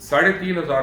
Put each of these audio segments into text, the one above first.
3500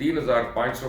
3500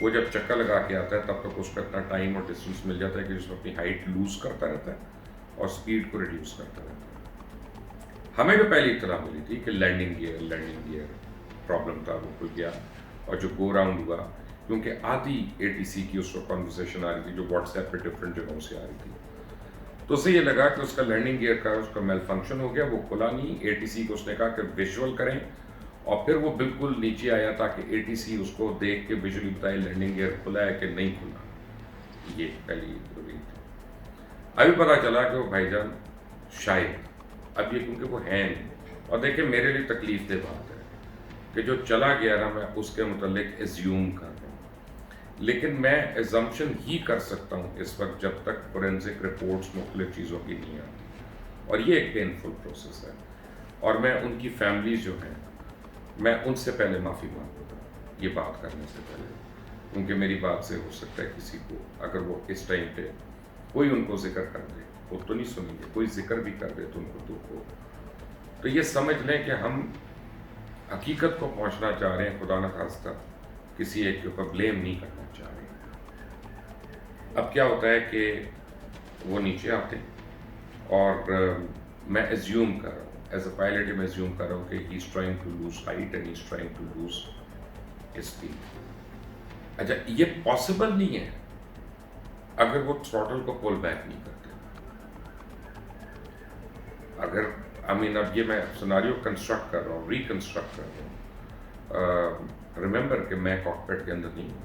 وہ جب چکر لگا کے آتا ہے تب تک اس کو اتنا ٹائم اور ڈسٹینس مل جاتا ہے کہ جس میں اپنی ہائٹ لوز کرتا رہتا ہے اور اسپیڈ کو ریڈیوس کرتا رہتا ہے. ہمیں جو پہلی اطلاع ملی تھی کہ لینڈنگ گیئر پرابلم تھا وہ کھل گیا, اور جو گو راؤنڈ ہوا کیونکہ آدھی ATC کی اس وقت کانورسیشن آ رہی تھی جو واٹس ایپ پہ ڈفرینٹ جگہوں سے آ رہی تھی, تو اسے یہ لگا کہ اس کا لینڈنگ گیئر کا اس کا میل فنکشن ہو گیا, وہ کھلا نہیں. ATC کو اس نے کہا کہ ویژول کریں, اور پھر وہ بالکل نیچے آیا تاکہ ATC اس کو دیکھ کے ویژولی بتائے لینڈنگ گیئر کھلا ہے کہ نہیں کھلا. یہ پہلی ضروری تھی. ابھی پتہ چلا کہ وہ بھائی جان شاید اب یہ کیونکہ وہ ہے نہیں, اور دیکھیں میرے لیے تکلیف دہ بات ہے کہ جو چلا گیا نا میں اس کے متعلق ایزیوم کر رہا ہوں, لیکن میں ایزمپشن ہی کر سکتا ہوں اس وقت جب تک فورینسک رپورٹس مختلف چیزوں کی نہیں آتی, اور یہ ایک پینفل پروسیس ہے. اور میں ان کی فیملیز جو ہیں میں ان سے پہلے معافی مانگوں گا یہ بات کرنے سے پہلے, کیونکہ میری بات سے ہو سکتا ہے کسی کو اگر وہ اس ٹائم پہ کوئی ان کو ذکر کر دے وہ تو نہیں سنیں گے, کوئی ذکر بھی کر دے تو ان کو دکھ ہو. تو یہ سمجھ لیں کہ ہم حقیقت کو پہنچنا چاہ رہے ہیں, خدا نخواستہ کسی ایک کے اوپر بلیم نہیں کرنا چاہ رہے ہیں. اب کیا ہوتا ہے کہ وہ نیچے آتے ہیں اور میں ایزیوم کر رہا ہوں ایز اے پائلٹ, میں ایزیوم کر رہا ہوں کہ he is trying to lose height and he is trying to lose speed. اچھا یہ پاسبل نہیں ہے اگر وہ تھروٹل کو پول بیک نہیں کرتے. اگر اب یہ میں سناریو کنسٹرکٹ کر رہا ہوں, ریکنسٹرکٹ کر رہا ہوں. ریممبر کہ میں کاکپٹ کے اندر نہیں ہوں,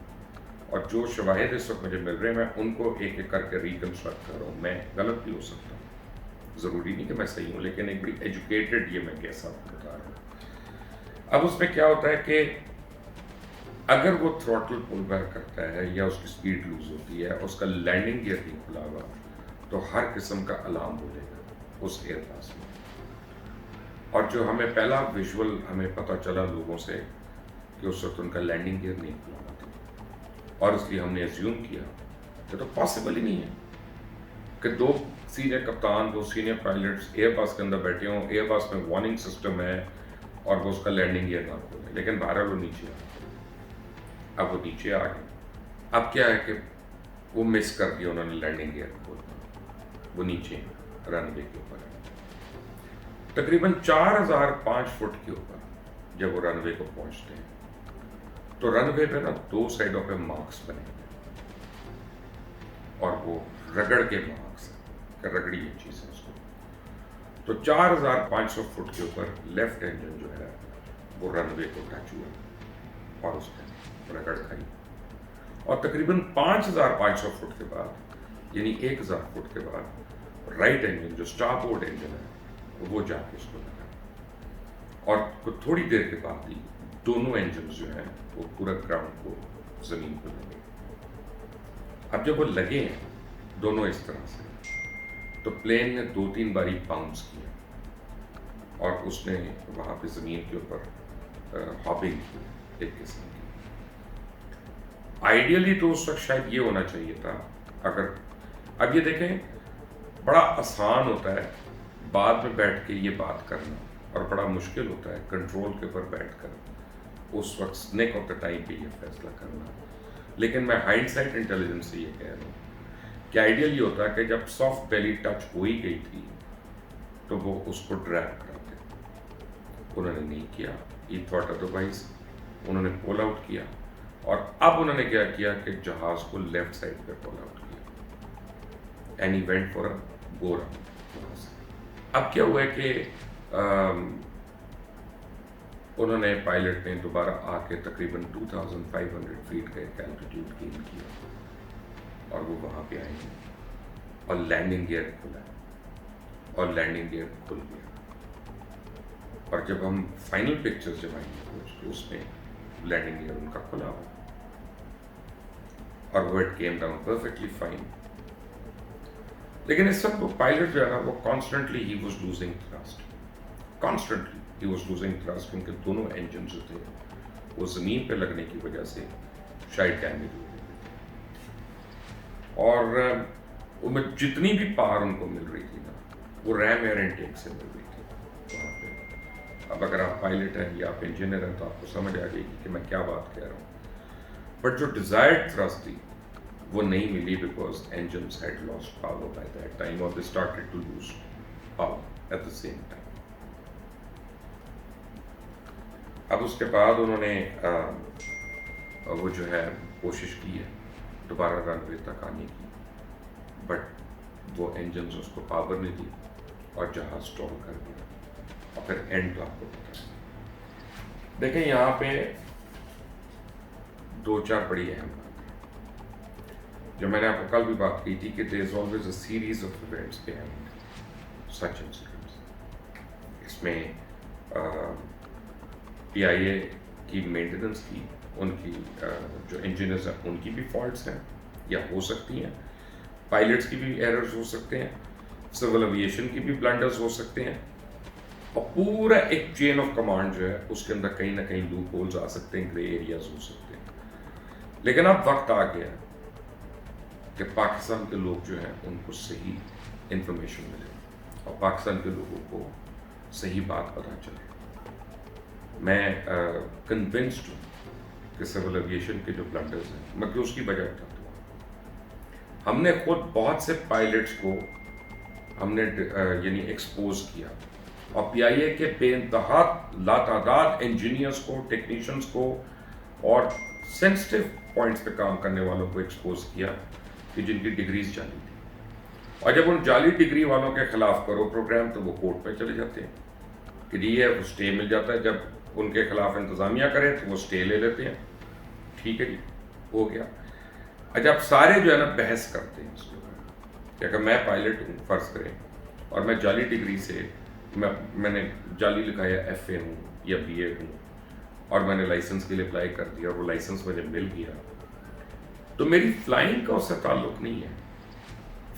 اور جو شواہد اس وقت مجھے مل رہے ہیں میں ان کو ایک ایک کر کے ریکنسٹرکٹ کر رہا ہوں. میں غلط بھی ہو سکتا ہوں, ضروری نہیں کہ میں صحیح ہوں, لیکن ایک بڑی ایجوکیٹڈ یہ میں کیسا بتا رہا ہوں. اب اس میں کیا ہوتا ہے کہ اگر وہ تھروٹل پل بیک کرتا ہے یا اس کی سپیڈ لوز ہوتی ہے, اس کا لینڈنگ گیئر نہیں کھلا ہوا, تو ہر قسم کا الارم بولے گا اس ایئر پاس میں. اور جو ہمیں پہلا ویژول ہمیں پتہ چلا لوگوں سے کہ اس وقت ان کا لینڈنگ گیئر نہیں کھلا ہوا تھا, اور اس لیے ہم نے ایزیوم کیا کہ تو پاسبل ہی نہیں ہے کہ دو سینئر کپتان, دو سینئر پائلٹس ایئر پاس کے اندر بیٹھے ہوں, ایئر پاس میں وارننگ سسٹم ہے اور وہ اس کا لینڈنگ گیئر نہ کھولے. لیکن بہرحال وہ نیچے آ گئے. اب وہ نیچے آ گئے, اب کیا ہے کہ وہ مس کر دیا انہوں نے لینڈنگ گیئر کھولنا. وہ نیچے رن وے کے اوپر تقریباً 4005 فٹ کے اوپر جب وہ رن وے کو پہنچتے ہیں تو رن وے پہ نا دو سائڈوں پہ مارکس بنے اور وہ رگڑ کے مارکس ہیں, رگڑی یہ چیز ہے اس کو. تو 4500 فٹ کے اوپر لیفٹ انجن جو ہے وہ رن وے کو ٹچ ہوا اور اس نے رگڑ کھائی, اور تقریباً 5500 فٹ کے بعد یعنی 1000 فٹ کے بعد رائٹ انجن جو سٹار بورڈ انجن ہے وہ جا کے اس کو لگا, اور تھوڑی دیر کے بعد ہی دونوں انجنز جو ہیں وہ پورا گراؤنڈ کو زمین کو لگے. اب جب وہ لگے ہیں دونوں اس طرح سے تو پلین نے 2-3 باری باؤنس کیا اور اس نے وہاں پہ زمین کے اوپر ہاپنگ کی ایک قسم کی. آئیڈیلی تو اس وقت شاید یہ ہونا چاہیے تھا اگر, اب یہ دیکھیں بڑا آسان ہوتا ہے بعد میں بیٹھ کے یہ بات کرنا, اور بڑا مشکل ہوتا ہے کنٹرول کے اوپر بیٹھ کر اس وقت سنیک آف دا ٹائم پہ یہ فیصلہ کرنا. لیکن میں ہائنڈ سائٹ انٹیلیجنس سے یہ کہہ رہا ہوں کہ آئیڈیل یہ ہوتا ہے کہ جب سافٹ بیلی ٹچ ہو ہی گئی تھی تو وہ اس کو ڈرائیو کراتے. انہوں نے نہیں کیا, یہ تھاٹ ادروائز, انہوں نے پول آؤٹ کیا, اور اب انہوں نے کیا کیا کہ جہاز کو لیفٹ سائڈ پہ پول آؤٹ کیا and he went for a go round. اب کیا ہوا ہے کہ انہوں نے پائلٹ نے دوبارہ آ کے تقریباً 2500 فیٹ کا ایک الٹیٹیوڈ گین کیا اور وہ وہاں پہ آئے ہیں اور لینڈنگ گیئر کھلا اور لینڈنگ گیئر کھل گیا. اور جب ہم فائنل پکچرز جب آئیں گے تو اس میں لینڈنگ گیئر ان کا کھلا ہوا اور وہ it came down perfectly fine. لیکن اس وقت وہ پائلٹ جو ہے نا وہ constantly he was losing thrust, constantly he was losing thrust, کیونکہ دونوں انجن جو تھے وہ زمین پہ لگنے کی وجہ سے شاید ڈیمیج ہو گئے تھے, اور ان میں جتنی بھی پاور ان کو مل رہی تھی نا وہ ریم ایئر انٹیک سے مل رہی تھی وہاں پہ. اب اگر آپ پائلٹ ہیں یا آپ انجینئر ہیں تو آپ کو سمجھ آ جائے گی کہ میں کیا بات کہہ رہا ہوں. بٹ جو ڈیزائرڈ تھرسٹ تھی وہ نہیں ملی because engines had lost power by that time اور they started to lose power at the same time. اب اس کے بعد انہوں نے وہ جو ہے کوشش کی ہے دوبارہ رن وے تک آنے کی, بٹ وہ انجنز اس کو پاور نہیں دی اور جہاز اسٹال کر دیا. اور پھر اینڈ آپ کو پتا ہے. دیکھیں یہاں پہ دو چار بڑی اہم باتیں جو میں نے آپ کو کل بھی بات کی تھی کہ there is always a series of events behind such incidents. اس میں پی آئی اے کی مینٹیننس کی, ان کی جو انجینئرز ہیں ان کی بھی فالٹس ہیں یا ہو سکتی ہیں, پائلٹس کی بھی ایررز ہو سکتے ہیں, سول ایویشن کی بھی بلنڈرز ہو سکتے ہیں, اور پورا ایک چین آف کمانڈ جو ہے اس کے اندر کہیں نہ کہیں لوپ ہولز آ سکتے ہیں, گرے ایریاز ہو سکتے ہیں. لیکن اب وقت آ گیا کہ پاکستان کے لوگ جو ہیں ان کو صحیح انفارمیشن ملے اور پاکستان کے لوگوں کو صحیح بات پتہ چلے. میں کنونسڈ ہوں کہ سول ایویشن کے جو بلنڈرز ہیں میں کہ اس کی وجہ بتاتا ہوں. ہم نے خود بہت سے پائلٹس کو ہم نے یعنی ایکسپوز کیا, اور پی آئی اے کے بے انتہا لاتعداد انجینئرس کو, ٹیکنیشینس کو اور سینسٹیو پوائنٹس پہ کام کرنے والوں کو ایکسپوز کیا کہ جن کی ڈگریز جعلی تھی. اور جب ان جعلی ڈگری والوں کے خلاف کرو پروگرام تو وہ کورٹ پہ چلے جاتے ہیں کہ یہ ہے, وہ اسٹے مل جاتا ہے. جب ان کے خلاف انتظامیہ کرے تو وہ اسٹے لے لیتے ہیں. ٹھیک ہے جی, ہو گیا. جب سارے جو ہے نا بحث کرتے ہیں اس کے اوپر کہ اگر میں پائلٹ ہوں فرض کریں اور میں جعلی ڈگری سے میں نے جعلی لکھایا ایف اے ہوں یا بی اے ہوں اور میں نے لائسنس کے لیے اپلائی کر دیا اور وہ لائسنس مجھے مل گیا, تو میری فلائنگ کا اس سے تعلق نہیں ہے.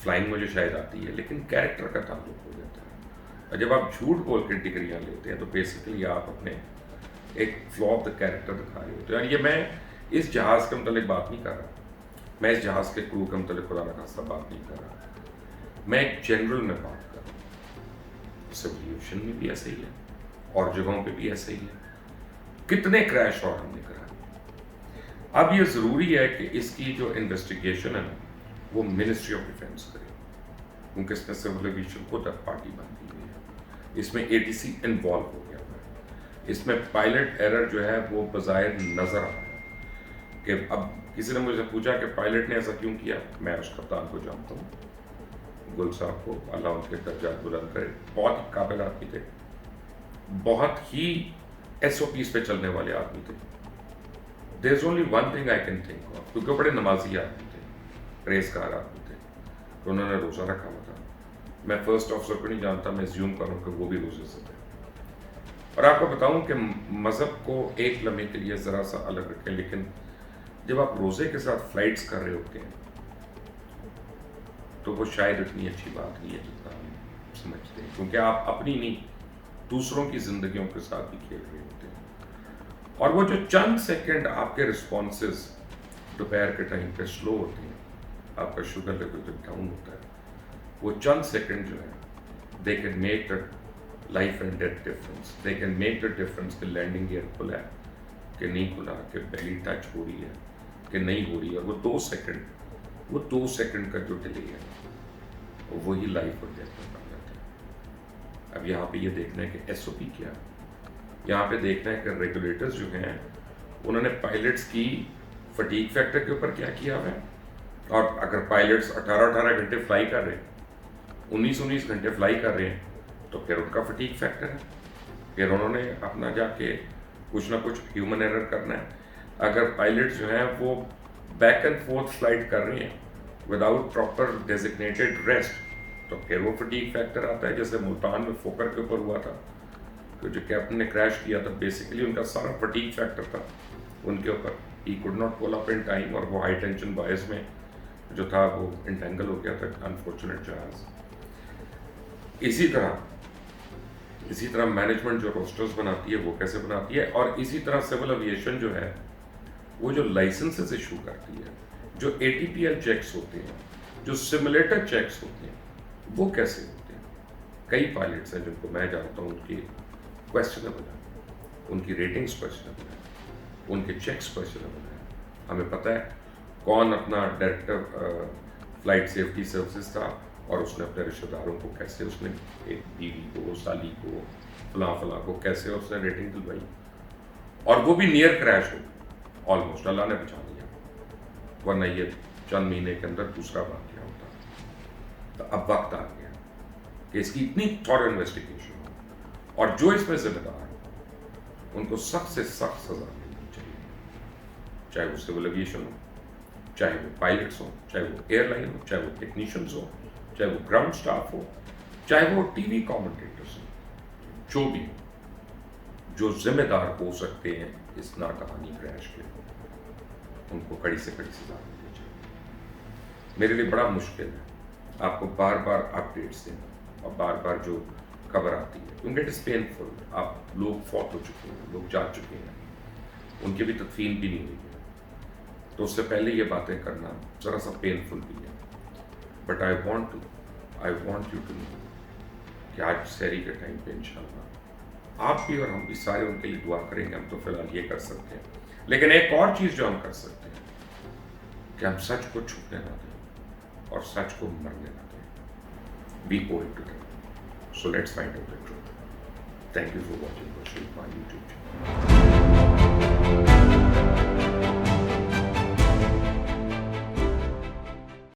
فلائنگ مجھے شاید آتی ہے لیکن کیریکٹر کا تعلق ہو جاتا ہے. اور جب آپ جھوٹ بول کے ڈگریاں لیتے ہیں تو بیسیکلی آپ اپنے ایک فلا آف دا کیریکٹر دکھا رہے ہوتے ہیں. اور یہ میں اس جہاز کے متعلق بات نہیں کر رہا, میں اس جہاز کے کرو کے متعلق خدا نخواستہ بات نہیں کر رہا, میں ایک جنرل میں بات کر رہا ہوں. سول ایویشن میں بھی ایسا ہی ہے اور جگہوں پہ بھی ایسا ہی ہے. کتنے کریش اور ہم نے کرا. اب یہ ضروری ہے کہ اس کی جو انویسٹیگیشن ہے نا وہ منسٹری آف ڈیفینس کرے, کیونکہ اس میں سول ایویشن کو تک پارٹی بنتی ہوئی ہے. اس میں اے ٹی سی انوالو ہو گیا ہوا ہے. اس میں پائلٹ ایرر جو ہے وہ بظاہر نظر آ رہا ہے کہ اب کسی نے مجھے پوچھا کہ پائلٹ نے ایسا کیوں کیا. میں اس کپتان کو جانتا ہوں, گل صاحب کو, اللہ ان کے درجات بلند کرے. بہت ہی قابل آدمی تھے, بہت ہی ایس او پیز پہ چلنے والے آدمی تھے. There is only one thing I can think of, کیونکہ وہ بڑے نمازی آدمی تھے, پرہیزگار آدمی تھے, تو انہوں نے روزہ رکھا ہوا تھا. میں فرسٹ آفیسر کو نہیں جانتا, میں زیوم کروں کہ وہ بھی روزے سے تھے. اور آپ کو بتاؤں کہ مذہب کو ایک لمحے کے لیے ذرا سا الگ رکھیں, لیکن جب آپ روزے کے ساتھ فلائٹس کر رہے ہوتے ہیں تو وہ شاید اتنی اچھی بات نہیں ہے جتنا ہم سمجھتے ہیں, کیونکہ آپ اپنی نہیں دوسروں کی زندگیوں کے ساتھ بھی کھیل رہے ہوتے ہیں. اور وہ جو چند سیکنڈ آپ کے رسپانسز دوپہر کے ٹائم پہ سلو ہوتے ہیں, آپ کا شوگر لیول جب ڈاؤن ہوتا ہے, وہ چند سیکنڈ جو ہے they can make the life and death difference. They can make the difference کہ لینڈنگ گیئر کھلا ہے کہ نہیں کھلا, کہ بیلی ٹچ ہو رہی ہے کہ نہیں ہو رہی ہے. وہ دو سیکنڈ کا جو ڈیلے ہے وہی لائف اور ڈیتھ میں بن جاتا ہے. اب یہاں پہ یہ دیکھنا ہے کہ ایس او پی کیا, یہاں پہ دیکھنا ہے کہ ریگولیٹرز جو ہیں انہوں نے پائلٹس کی فٹیگ فیکٹر کے اوپر کیا کیا ہوا ہے. اور اگر پائلٹس 18 گھنٹے فلائی کر رہے ہیں, 19 گھنٹے فلائی کر رہے ہیں, تو پھر ان کا فٹیگ فیکٹر ہے. پھر انہوں نے اپنا جا کے کچھ نہ کچھ ہیومن ایرر کرنا ہے. اگر پائلٹس جو ہیں وہ بیک اینڈ فورتھ فلائٹ کر رہے ہیں وداؤٹ پراپر ڈیزگنیٹڈ ریسٹ, تو پھر وہ فٹیگ فیکٹر آتا ہے. جیسے ملتان میں فوکر کے اوپر ہوا تھا کہ جو کیپٹن نے کریش کیا تھا, بیسیکلی ان کا سارا فٹیگ فیکٹر تھا ان کے اوپر. He could not pull up in time, اور وہ ہائی ٹینشن باعث میں جو تھا وہ انٹینگل ہو گیا تھا انفارچونیٹ جہاز. اسی طرح مینجمنٹ جو روسٹرز بناتی ہے وہ کیسے بناتی ہے, اور اسی طرح سول ایویشن جو ہے وہ جو لائسنسز ایشو کرتی ہے, جو A T P L checks ہوتے ہیں, جو سمولیٹر چیکس ہوتے ہیں, وہ کیسے ہوتے ہیں. کئی پائلٹس ہیں جن کو میں جانتا ہوں, ان کی کویسچنیبل ہے, ان کی ریٹنگس کویسچنیبل ہے, ان کے چیکس کویسچنیبل ہیں, ہمیں پتہ ہے کون اپنا ڈائریکٹر فلائٹ سیفٹی سروسز تھا اور اس نے اپنے رشتہ داروں کو کیسے اس نے ایک بیوی کو سالی کو فلاں فلاں کو کیسے اس نے ریٹنگ دلوائی اور وہ بھی نیئر کریش ہو آلموسٹ اللہ نے بچا لیا ورنہ یہ چند مہینے کے اندر دوسرا واقعہ ہوتا. تو اب وقت آ گیا کہ اس کی اتنی تھورو انویسٹیگیشن ہو اور جو اس میں ذمہ دار ہیں ان کو سخت سے سخت سزا ملنی چاہیے, چاہے وہ سول ایویشن ہو, چاہے وہ پائلٹس ہوں, چاہے وہ ایئر لائن ہو, چاہے وہ ٹیکنیشینز ہوں, چاہے وہ گراؤنڈ سٹاف ہو, چاہے وہ ٹی وی کامنٹیٹرز ہوں, جو بھی ہو, جو ذمہ دار ہو سکتے ہیں اس ناکہانی کریش کے, ان کو کڑی سے کڑی سزا ملنی چاہیے. میرے لیے بڑا مشکل ہے آپ کو بار بار اپڈیٹس دینا اور بار بار جو خبر آتی ہے کیونکہ اٹ از پینفل. آپ لوگ فوت ہو چکے ہیں, لوگ جا چکے ہیں, ان کی بھی تدفین بھی نہیں ہوئی ہے, تو اس سے پہلے یہ باتیں کرنا ذرا سا پینفل بھی ہے. But I want you to know کہ آج سحری کے ٹائم پہ انشاءاللہ آپ بھی اور ہم بھی سارے ان کے لیے دعا کریں گے. ہم تو فی الحال یہ کر سکتے ہیں, لیکن ایک اور چیز جو ہم کر سکتے ہیں کہ ہم سچ کو چھپنے نہ دیں اور سچ کو مرنے نہ دیں. We owe it to them. So let's find out the truth. Thank you for watching Bashir on YouTube channel.